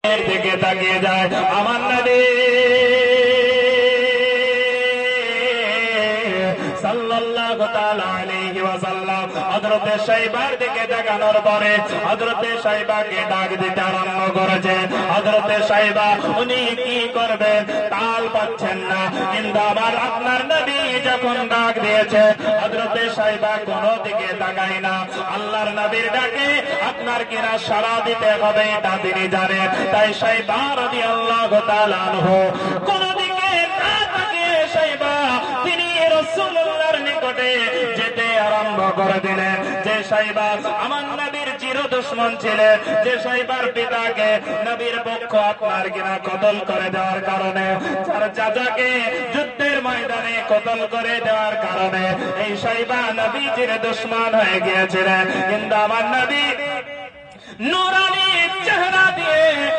দিকে তাকিয়ে যায় আমার নবী সাল্লাল্লাহু তাআলা আলাইহি ওয়াসাল্লাম হযরতে শাইবার দিকে তাকানোর পরে হযরতে শাইবাকে ডাক দিতে আরম্ভ করেছে। হযরতে শাইবা উনি কি করবেন তাল পাচ্ছেন না, কিন্তু আবার আপনার নবী যখন ডাক দিয়েছে হযরতে শাইবা কোনো দিকে তাকায় না। আল্লাহর নবীর ডাকে আপনার কিনা সাড়া দিতে হবে এটা তিনি জানেন, তাই শাইবা রাদিয়াল্লাহু তাআলা আনহু কোন দিকে না তাকিয়ে শাইবা তিনি রাসূলুল্লাহর নিকটে যেতে আরম্ভ করে দিলেন। যে শাইবা আমার নবীর চির দুশমন ছিলেন, যে শাইবার পিতাকে নবীর পক্ষ আপনার কিনা কতল করে দেওয়ার কারণে, যার চাচাকে যুদ্ধের ময়দানে কতল করে দেওয়ার কারণে এই শাইবা নবীজির দুশমন হয়ে গিয়েছিলেন। কিন্তু আমার নবী নূরানী চেহারা দিয়ে